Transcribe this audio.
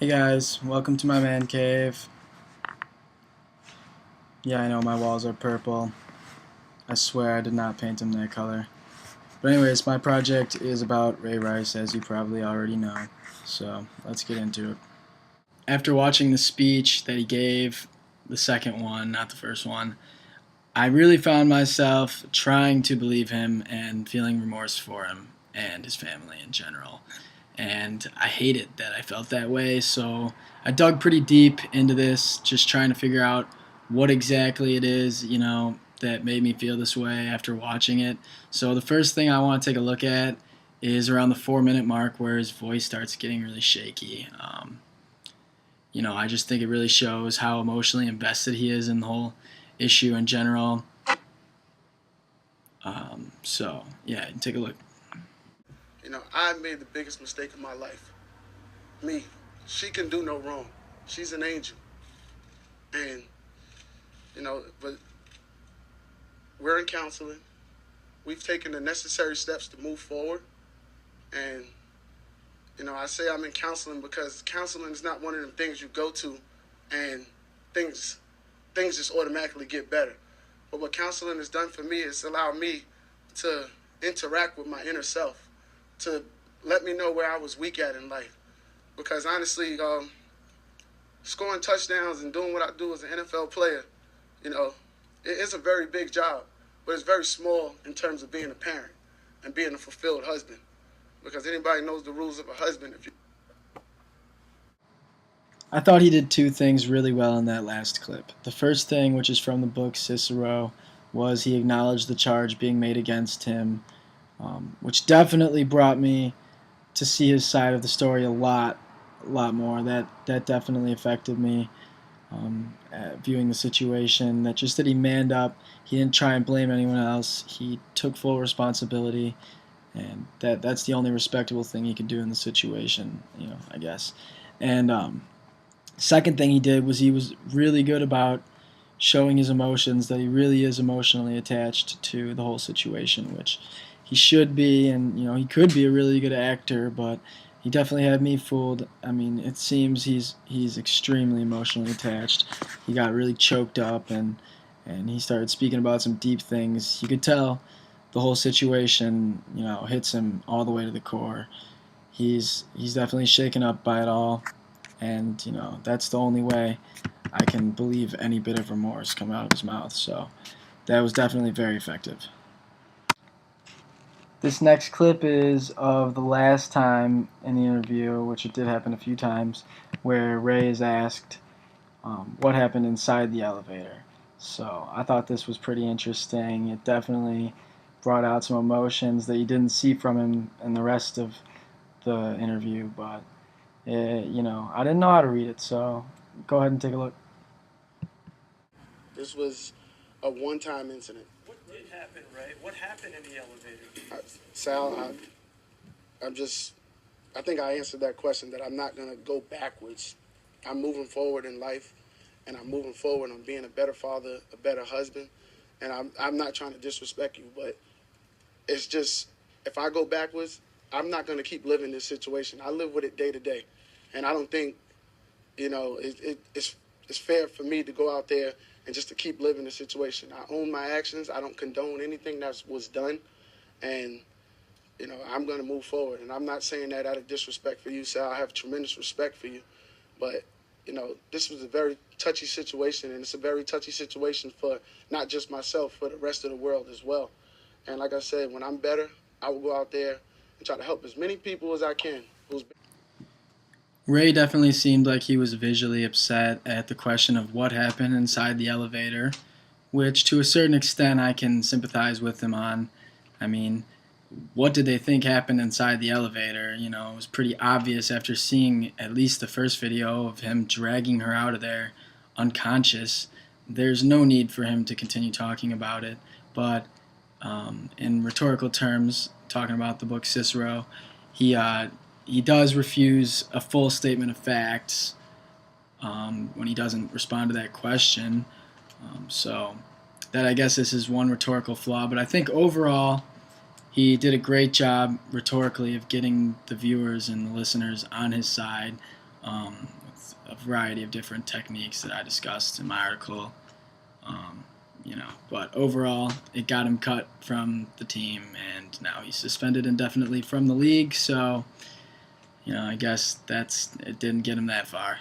Hey guys, welcome to my man cave. Yeah, I know my walls are purple. I swear I did not paint them that color. But anyways, my project is about Ray Rice, as you probably already know. So, let's get into it. After watching the speech that he gave, the second one, not the first one, I really found myself trying to believe him and feeling remorse for him and his family in general. And I hated that I felt that way, so I dug pretty deep into this, just trying to figure out what exactly it is, that made me feel this way after watching it. So the first thing I want to take a look at is around the 4 minute mark where his voice starts getting really shaky. I just think it really shows how emotionally invested he is in the whole issue in general. So, yeah, take a look. I made the biggest mistake of my life. Me. She can do no wrong. She's an angel. And, but we're in counseling. We've taken the necessary steps to move forward. And, I say I'm in counseling because counseling is not one of them things you go to and things just automatically get better. But what counseling has done for me is allow me to interact with my inner self, to let me know where I was weak at in life. Because honestly, scoring touchdowns and doing what I do as an NFL player, it's a very big job, but it's very small in terms of being a parent and being a fulfilled husband. Because anybody knows the rules of a husband. I thought he did two things really well in that last clip. The first thing, which is from the book Cicero, was he acknowledged the charge being made against him, which definitely brought me to see his side of the story a lot more. That definitely affected me, viewing the situation. That he manned up. He didn't try and blame anyone else. He took full responsibility, and that's the only respectable thing he could do in the situation, I guess. And second thing he did was he was really good about showing his emotions, that he really is emotionally attached to the whole situation, which he should be, and he could be a really good actor, but he definitely had me fooled. I mean, it seems he's extremely emotionally attached. He got really choked up, and he started speaking about some deep things. You could tell the whole situation, hits him all the way to the core. He's definitely shaken up by it all, and that's the only way I can believe any bit of remorse come out of his mouth. So that was definitely very effective. This next clip is of the last time in the interview, which it did happen a few times, where Ray is asked what happened inside the elevator. So I thought this was pretty interesting. It definitely brought out some emotions that you didn't see from him in the rest of the interview, but I didn't know how to read it, so go ahead and take a look. This was a one-time incident. What did happen, Ray? What happened in the elevator? Sal, I think I answered that question, that I'm not going to go backwards. I'm moving forward in life, and I'm moving forward on being a better father, a better husband. And I'm not trying to disrespect you, but it's just, if I go backwards, I'm not going to keep living this situation. I live with it day to day. And I don't think, it's fair for me to go out there and just to keep living the situation. I own my actions. I don't condone anything that was done. And, I'm going to move forward. And I'm not saying that out of disrespect for you, Sal. I have tremendous respect for you. But, this was a very touchy situation. And it's a very touchy situation for not just myself, for the rest of the world as well. And like I said, when I'm better, I will go out there and try to help as many people as I can. Ray definitely seemed like he was visually upset at the question of what happened inside the elevator, which to a certain extent I can sympathize with him on. I mean, what did they think happened inside the elevator? It was pretty obvious after seeing at least the first video of him dragging her out of there unconscious. There's no need for him to continue talking about it, but in rhetorical terms, talking about the book Cicero, he does refuse a full statement of facts when he doesn't respond to that question. So that, I guess, is his one rhetorical flaw. But I think overall he did a great job rhetorically of getting the viewers and the listeners on his side. with a variety of different techniques that I discussed in my article. But overall, it got him cut from the team, and now he's suspended indefinitely from the league. So, I guess it didn't get him that far.